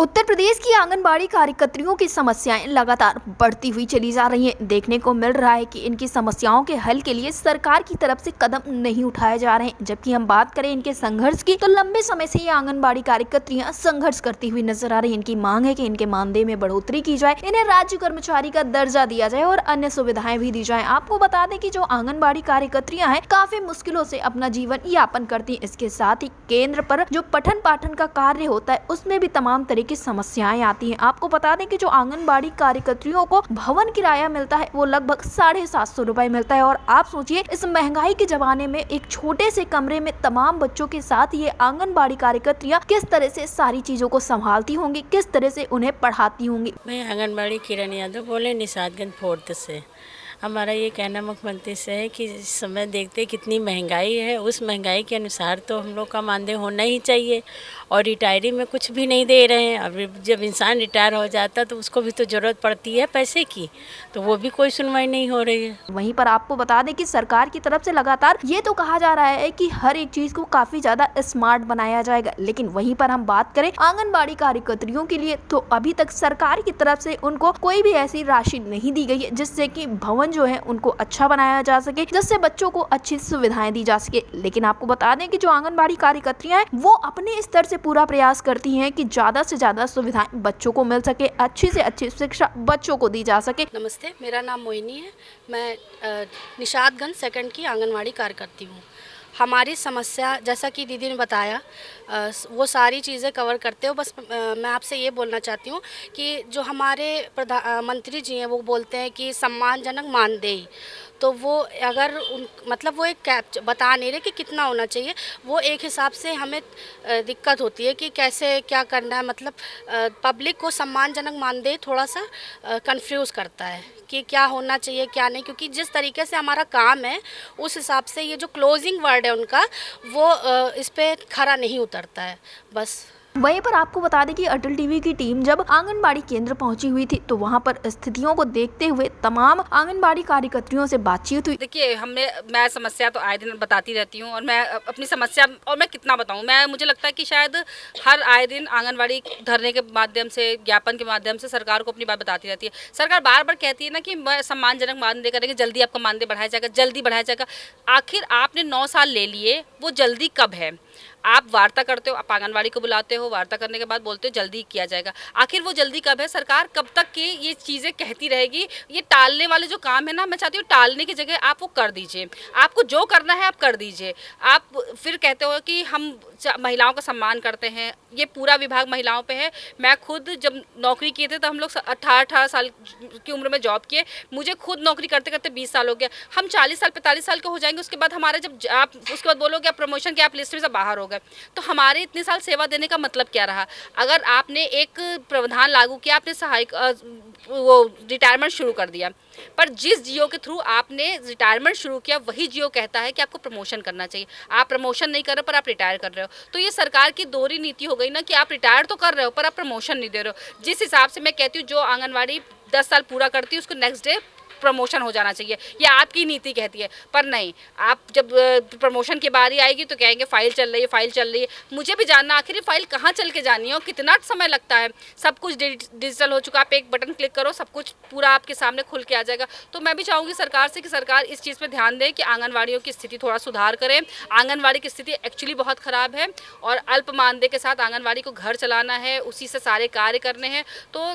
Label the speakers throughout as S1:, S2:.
S1: उत्तर प्रदेश की आंगनबाड़ी कार्यकर्तियों की समस्याएं लगातार बढ़ती हुई चली जा रही हैं। देखने को मिल रहा है कि इनकी समस्याओं के हल के लिए सरकार की तरफ से कदम नहीं उठाए जा रहे हैं। जबकि हम बात करें इनके संघर्ष की, तो लंबे समय से ये आंगनबाड़ी कार्यकर्तियां संघर्ष करती हुई नजर आ रही हैं। इनकी मांग है कि इनके मानदेय में बढ़ोतरी की जाए, इन्हें राज्य कर्मचारी का दर्जा दिया जाए और अन्य सुविधाएं भी दी जाए। आपको बता दें कि जो आंगनबाड़ी कार्यकर्तियां हैं काफी मुश्किलों से अपना जीवन यापन करती है। इसके साथ ही केंद्र पर जो पठन पाठन का कार्य होता है उसमें भी तमाम तरह की समस्याएं आती हैं। आपको बता दें कि जो आंगनबाड़ी कार्यकर्तियों को भवन किराया मिलता है वो लगभग 750 रुपए मिलता है। और आप सोचिए, इस महंगाई के जमाने में एक छोटे से कमरे में तमाम बच्चों के साथ ये आंगनबाड़ी कार्यकर्तियां किस तरह से सारी चीजों को संभालती होंगी, किस तरह से उन्हें पढ़ाती होंगी।
S2: मैं आंगनबाड़ी किरण यादव बोले, निषादगंज 4 से। हमारा ये कहना मुख्यमंत्री से है कि इस समय देखते कितनी महंगाई है, उस महंगाई के अनुसार तो हम लोग का मानदेय होना ही चाहिए। और रिटायरी में कुछ भी नहीं दे रहे हैं। अब जब इंसान रिटायर हो जाता तो उसको भी तो ज़रूरत पड़ती है पैसे की, तो वो भी कोई सुनवाई नहीं हो रही है।
S1: वहीं पर आपको बता दें कि सरकार की तरफ से लगातार ये तो कहा जा रहा है कि हर एक चीज को काफी ज्यादा स्मार्ट बनाया जाएगा, लेकिन वहीं पर हम बात करें आंगनबाड़ी कार्यकर्तियों के लिए, तो अभी तक सरकार की तरफ से उनको कोई भी ऐसी राशि नहीं दी गई है जिससे कि भवन जो है उनको अच्छा बनाया जा सके, जिससे बच्चों को अच्छी सुविधाएं दी जा सके। लेकिन आपको बता दें कि जो आंगनबाड़ी कार्यकर्तियां हैं वो अपने स्तर से पूरा प्रयास करती हैं कि ज्यादा से ज्यादा सुविधाएं बच्चों को मिल सके, अच्छी से अच्छी शिक्षा बच्चों को दी जा सके।
S3: नमस्ते, मेरा नाम मोहिनी है। मैं निषादगंज 2 की आंगनवाड़ी कार्यकर्ती हूँ। हमारी समस्या, जैसा कि दीदी ने बताया, वो सारी चीज़ें कवर करते हो। बस मैं आपसे ये बोलना चाहती हूँ कि जो हमारे मंत्री जी हैं वो बोलते हैं कि सम्मानजनक मानदेय, तो वो अगर मतलब वो एक कैप बता नहीं रहे कि कितना होना चाहिए। वो एक हिसाब से हमें दिक्कत होती है कि कैसे क्या करना है। मतलब पब्लिक को सम्मानजनक मानदेय थोड़ा सा कंफ्यूज करता है कि क्या होना चाहिए क्या नहीं, क्योंकि जिस तरीके से हमारा काम है उस हिसाब से ये जो क्लोजिंग वर्ड है उनका वो इस पे खरा नहीं उतरता है। बस
S1: वहीं पर आपको बता दें कि अटल टीवी की टीम जब आंगनबाड़ी केंद्र पहुंची हुई थी तो वहां पर स्थितियों को देखते हुए तमाम आंगनबाड़ी कार्यकर्तियों से बातचीत हुई।
S4: देखिए, मैं समस्या तो आए दिन बताती रहती हूं, और मैं अपनी समस्या और मैं कितना बताऊं। मुझे लगता है कि शायद हर आए दिन आंगनबाड़ी धरने के माध्यम से, ज्ञापन के माध्यम से सरकार को अपनी बात बताती रहती है। सरकार बार बार कहती है ना कि सम्मानजनक मानदेय करेंगे, जल्दी आपका मानदेय बढ़ाया जाएगा, जल्दी बढ़ाया जाएगा। आखिर आपने 9 साल ले लिए, वो जल्दी कब है? आप वार्ता करते हो, आप आंगनबाड़ी को बुलाते हो, वार्ता करने के बाद बोलते हो जल्दी किया जाएगा। आखिर वो जल्दी कब है? सरकार कब तक की ये चीज़ें कहती रहेगी? ये टालने वाले जो काम है ना, मैं चाहती हूँ टालने की जगह आप वो कर दीजिए। आपको जो करना है आप कर दीजिए। आप फिर कहते हो कि हम महिलाओं का सम्मान करते हैं, ये पूरा विभाग महिलाओं पे है। मैं खुद जब नौकरी किए थे तो हम लोग 18 साल की उम्र में जॉब किए। मुझे खुद नौकरी करते करते 20 साल हो गया। हम 40 साल 45 साल के हो जाएंगे, उसके बाद हमारे जब आप उसके बाद बोलोगे आप प्रमोशन के आप लिस्ट में से बाहर हो गए, तो हमारे इतने साल सेवा देने का मतलब क्या रहा? अगर आपने एक प्रावधान लागू किया, आपने सहायक वो रिटायरमेंट शुरू कर दिया, पर जिस जियो के थ्रू आपने रिटायरमेंट शुरू किया वही जियो कहता है कि आपको प्रमोशन करना चाहिए। आप प्रमोशन नहीं कर रहे पर आप रिटायर कर रहे हो, तो ये सरकार की दोहरी नीति हो गई ना कि आप रिटायर तो कर रहे हो पर आप प्रमोशन नहीं दे रहे हो। जिस हिसाब से मैं कहती हूँ जो आंगनवाड़ी 10 साल पूरा करती है उसको नेक्स्ट डे प्रमोशन हो जाना चाहिए, ये आपकी नीति कहती है। पर नहीं, आप जब प्रमोशन की बारी आएगी तो कहेंगे फाइल चल रही है, फाइल चल रही है। मुझे भी जानना आखिर फाइल कहाँ चल के जानी है और कितना समय लगता है। सब कुछ डिजिटल हो चुका, आप एक बटन क्लिक करो, सब कुछ पूरा आपके सामने खुल के आ जाएगा। तो मैं भी चाहूँगी सरकार से कि सरकार इस चीज़ पर ध्यान दें कि आंगनवाड़ियों की स्थिति थोड़ा सुधार करें। आंगनवाड़ी की स्थिति एक्चुअली बहुत ख़राब है और अल्प मानदेय के साथ आंगनवाड़ी को घर चलाना है, उसी से सारे कार्य करने हैं। तो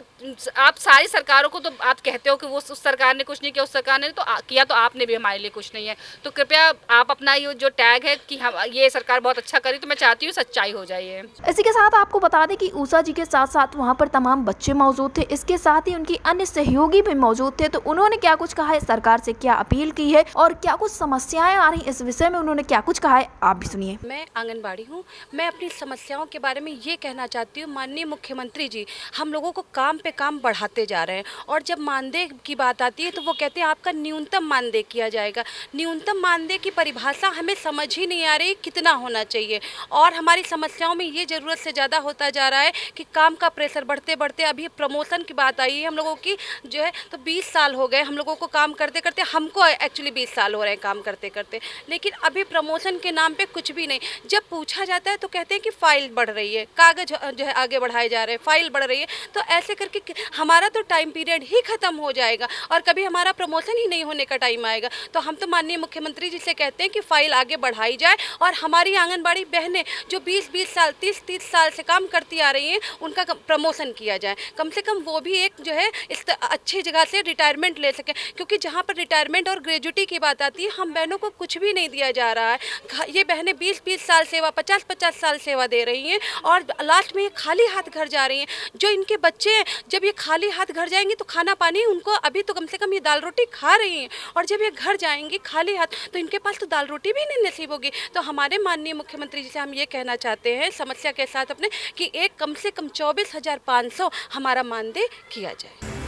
S4: आप सारी सरकारों को तो आप कहते हो कि वो उस सरकार ने कुछ नहीं किया, उस सरकार ने तो किया, तो आपने भी हमारे लिए कुछ नहीं है। तो कृपया आप अपना ये जो टैग है कि हम ये सरकार बहुत अच्छा करी, तो मैं चाहती हूँ सच्चाई हो जाए।
S1: इसी के साथ आपको बता दें कि उषा जी के साथ साथ वहां पर तमाम बच्चे मौजूद थे। इसके साथ ही उनकी अन्य सहयोगी भी मौजूद थे। तो उन्होंने क्या कुछ कहा है, सरकार से क्या अपील की है और क्या कुछ समस्याएं आ रही, इस विषय में उन्होंने क्या कुछ कहा है, आप भी सुनिए।
S3: मैं आंगनबाड़ी हूँ। मैं अपनी समस्याओं के बारे में ये कहना चाहती हूँ, माननीय मुख्यमंत्री जी हम लोगों को काम पे काम बढ़ाते जा रहे हैं, और जब मानदेय की बात आती है तो वो कहते हैं आपका न्यूनतम मानदेय किया जाएगा। न्यूनतम मानदेय की परिभाषा हमें समझ ही नहीं आ रही कितना होना चाहिए। और हमारी समस्याओं में ये ज़रूरत से ज़्यादा होता जा रहा है कि काम का प्रेशर बढ़ते बढ़ते अभी प्रमोशन की बात आई है हम लोगों की जो है, तो 20 साल हो गए हम लोगों को काम करते करते, हमको एक्चुअली 20 साल हो रहे हैं काम करते करते, लेकिन अभी प्रमोशन के नाम पे कुछ भी नहीं। जब पूछा जाता है तो कहते हैं कि फ़ाइल बढ़ रही है, कागज़ जो है आगे बढ़ाए जा रहे हैं, फ़ाइल बढ़ रही है। तो ऐसे करके हमारा तो टाइम पीरियड ही ख़त्म हो जाएगा और कभी हमारा प्रमोशन ही नहीं होने का टाइम आएगा। तो हम तो माननीय मुख्यमंत्री जी से कहते हैं कि फ़ाइल आगे बढ़ाई जाए और हमारी आंगनबाड़ी बहनें जो 20-20 साल 30-30 साल से काम करती आ रही हैं उनका प्रमोशन किया जाए। कम से कम वो भी एक जो है इस अच्छी जगह से रिटायरमेंट ले सकें, क्योंकि जहाँ पर रिटायरमेंट और ग्रेजुटी की बात आती है हम बहनों को कुछ भी नहीं दिया जा रहा है। ये बहनें 20-20 साल सेवा 50-50 साल सेवा दे रही हैं और लास्ट में ये खाली हाथ घर जा रही हैं। जो इनके बच्चे हैं जब ये खाली हाथ घर जाएंगे तो खाना पानी उनको, अभी तो कम से कम ये दाल रोटी खा रही हैं और जब ये घर जाएंगी खाली हाथ तो इनके पास तो दाल रोटी भी नहीं नसीब होगी। तो हमारे माननीय मुख्यमंत्री जी से हम ये कहना चाहते हैं समस्या के साथ अपने कि एक कम से कम 24,500 हमारा मानदेय किया जाए।